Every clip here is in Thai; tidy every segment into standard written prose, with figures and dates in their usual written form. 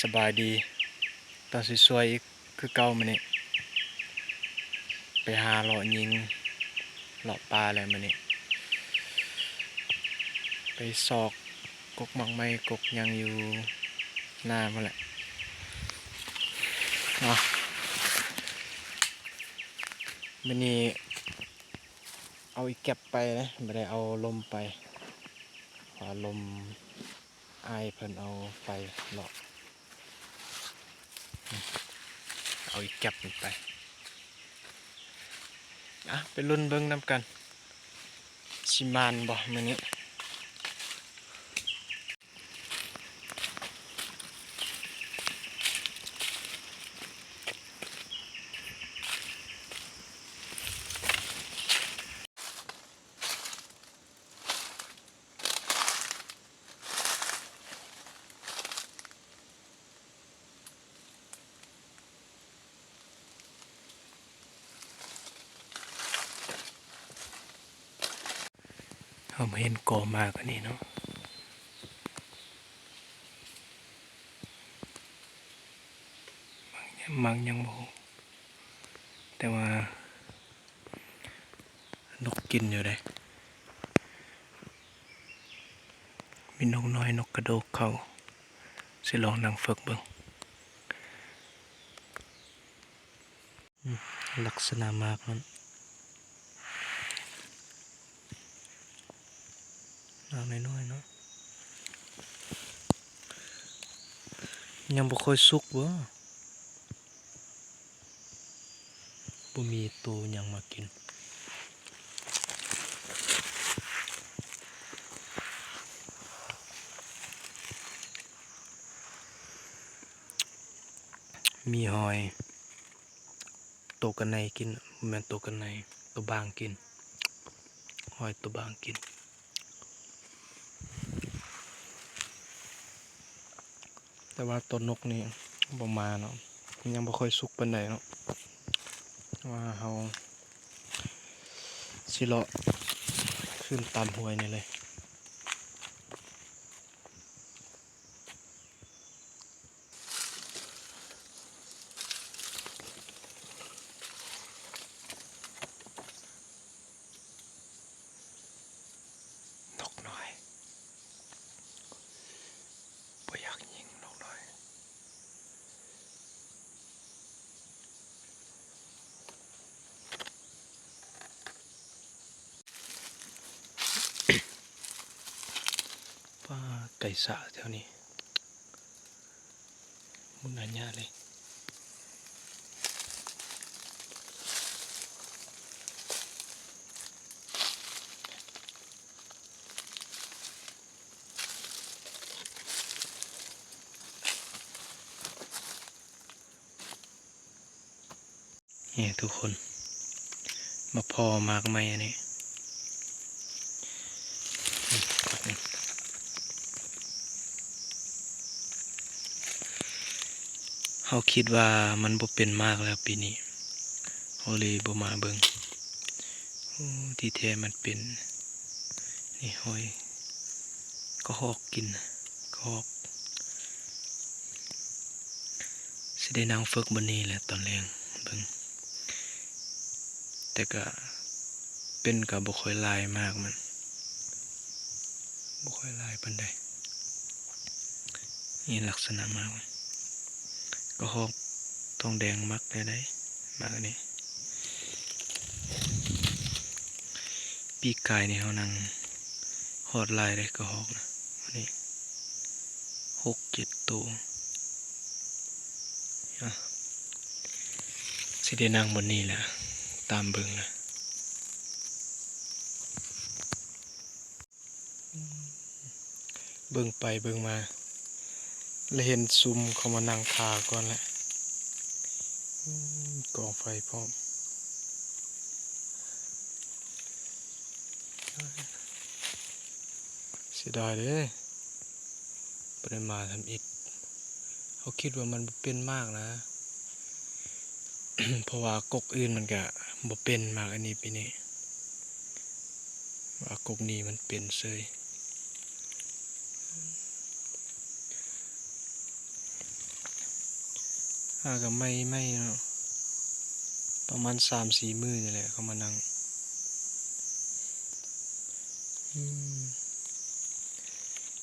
สบายดีตอนสวยๆอีกคือเก่ามื้อนี้ไปหาเลาะยิงเลาะปลาอะไรมื้อนี้ไปซอกกกหมักไม้กกหยังอยู่หน้าพุ่นแหละมื้อนี้เอาอีแก็บไปนะบ่ได้เอาลมไปเพราะลมอายเพิ่นเอาไปเลาะเอาอีแก็บมันไปไปลุ้นเบิ่งนำกันสิมานบ่มื้อนี้เราเห็นก่อมากอันนี้เนาะมังยังบ่แต่ว่านกกินอยู่ได้มีนกน้อยนกกระโดกเขาสิลองนั่งฝึกเบิ่งลักษณะมากนั้นน้อยๆเนาะยังบ่ค่อยสุกบ่มีตัวหยังมากินมีหอยตัวกันในกินแม่นตัวกันในตัวบางกินหอยตัวบางกินแต่ว่าตัวนกนี่บ่มาเนาะยังบ่ค่อยสุกปานใดเนาะว่าเฮาสิเลาะขึ้นตามห้วยนี่เลยนกน้อยบ่อยากยิงนกน้อยป้าไก่สะแถวนี้มุนอันยาเลยนี่ทุกคนมาพอมากไหมอันนี้เขาคิดว่ามันบ่เป็นมากแล้วปีนี้เขาเลยบ่มาเบิ่งที่แท้มันเป็นนี่หอยก็ฮอกกินก็ฮอกสิได้นั่งฝึกบนนี้แหละตอนแรงเบิ่งแต่ก็เป็นกับบ่ค่อยลายมากมันบ่ค่อยลายปานใดนี่ลักษณะมากก็ฮอกทองแดงมักได้มากนี่ปีกายนี่เฮานั่งฮอดลายได้ก็ฮอกนะนี่6-7 ตัวสิได้นั่งบนนี้แหละตามเบิ่งนะเบิ่งไปเบิ่งมาแล้วเห็นซุ่มเขามานั่งทาก่อนแหละกองไฟพร้อมเสียดายเด้บ่ได้มาทำอิฐเขาคิดว่ามันเป็นมากนะ เพราะว่ากกอื่นมันก็บ่เป็นมากอันนี้ปีนี้ว่ากกนี้มันเป็นเซย หากับไม่เนาะประมาณ3-4 มื้อนี่แหละเขามานั่ง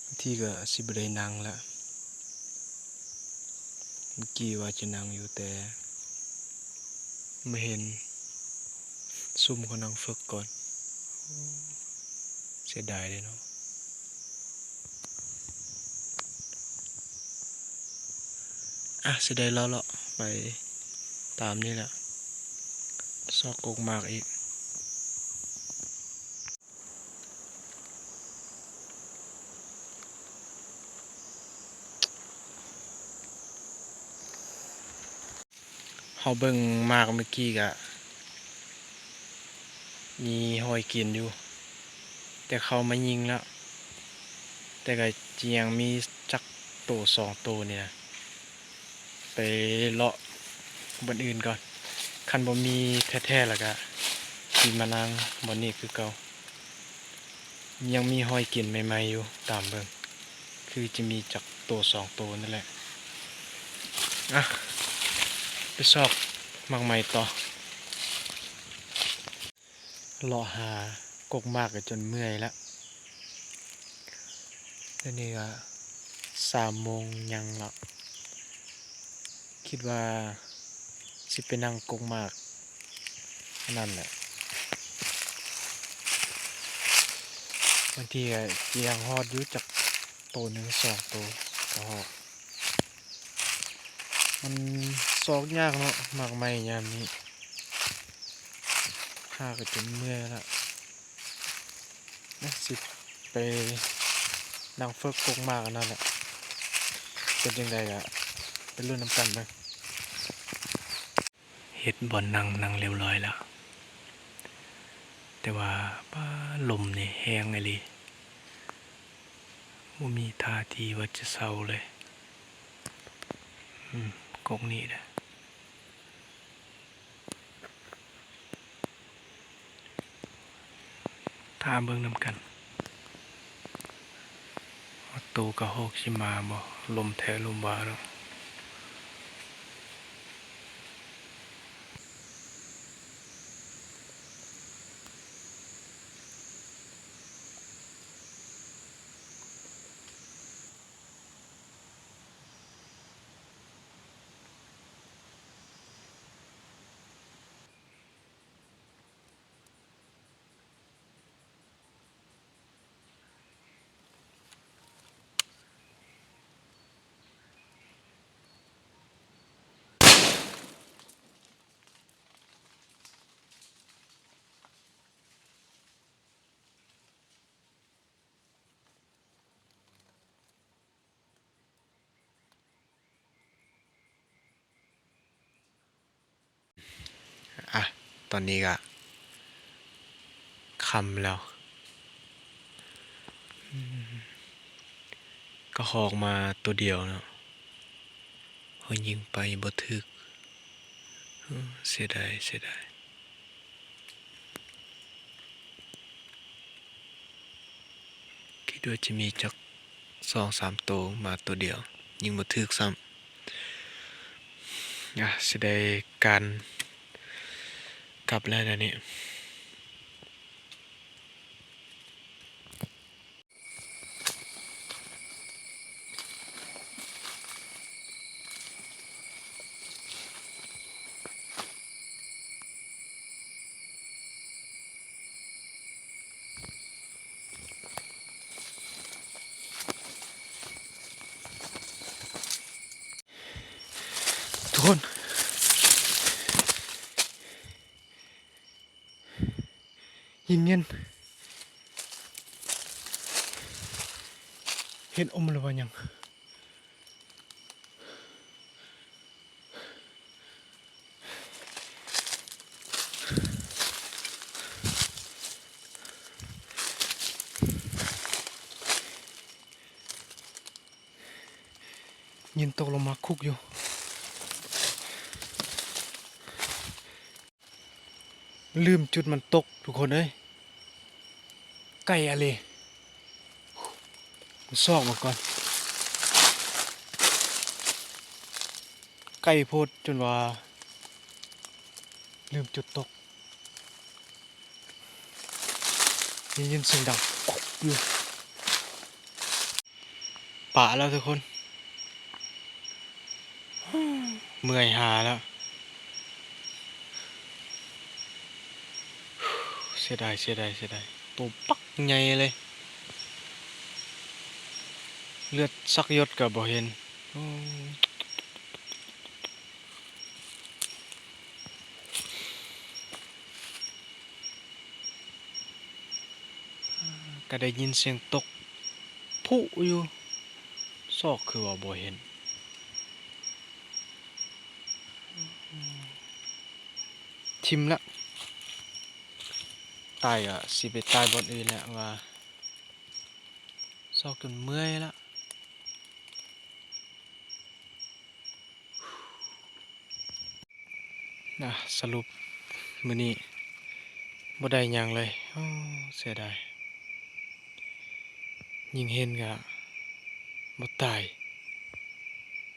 บางทีก็สิบ่ได้นั่งละเมื่อกี้ว่าจะนั่งอยู่แต่ไม่เห็นซุ่มเขานั่งฝึกก่อนเสียดายเลยเนาะสิได้เลาะไปตามนี่แหละซอกกกมากอีกเขาเบิ่งมากเมื่อกี้กะมีหอยกินอยู่แต่เขามายิงแล้วแต่ก็เจียงมีจักตัว2 ตัวเนี่ยไปเลาะบนอื่นก่อนคันบ่มีแท้ๆแล้วก็สิมานั่งบนนี้คือเก่ายังมีหอยกินใหม่ๆอยู่ตามเบิ่งคือจะมีจักตัว2 ตัวนั่นแหละไปซอกมากใหม่ต่อเลาะหากกมากจนเมื่อยแล้วแล้วนี่ก็3 โมงยังละคิดว่าสิไปนั่งกกมากนั่นแหละบางทีก็ยังฮอดอยู่จักตัว1 2 ตัวก็ฮอดมันซอกยากเนาะมากใหม่ยามนี้หาก็จนเมื่อยแล้วสิไปนั่งฝึกกกมากนั่นแหละเป็นจังไดก็ไปรุ่นน้ำกันเบิ่งเฮ็ดบ่อนนั่งเรียบร้อยแล้วแต่ว่าลมนี่แห้งอีหลีบ่มีท่าทีว่าจะเศร้าเลยกกนี้แหละท่าเบิ่งนำกันโตกะโฮกสิมาบ่ลมแท้ลมว่าเนาะตอนนี้ก็ค่ำแล้วก็หอกมาตัวเดียวเนาะเฮายิงไปบ่ถึกเสียดายคิดว่าจะมีจัก2-3 ตัวมาตัวเดียวยิงบ่ถึกซ้ำสิได้การกลับแล้วเดี๋ยวนี้ทุกคนยินเย็นเห็นหรือว่ายังยินตกลงมาคุกอยู่ลืมจุดมันตกทุกคนเอ้ยไก่อะไรซอกมาก่อน ใกล้โพดจนว่าลืมจุดตกยินเสียงดังกุ๊บอยู่ป่าแล้วทุกคนเมื่อยหาแล้วเสียดายตัวปักใหญ่เลยเลือดสักหยดกับบ่เห็นโอ้ก็ได้ยินเสียงตกพุอยู่ซอกคือว่าบ่เห็นทิมละตายอ่ะสิไปตายบนอื่นแหละว่าซอกจนเมื่อยละนะสรุปมื้อนี้บ่ได้หยังเลยโอ้เสียดายยิงเห็นก็บ่ตาย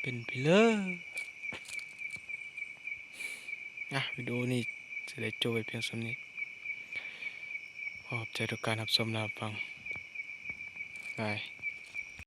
เป็นไปเลยวิดีโอนี้จะได้จบไปเพียงส่ำนี้ขอบใจทุกการรับชมรับฟังบาย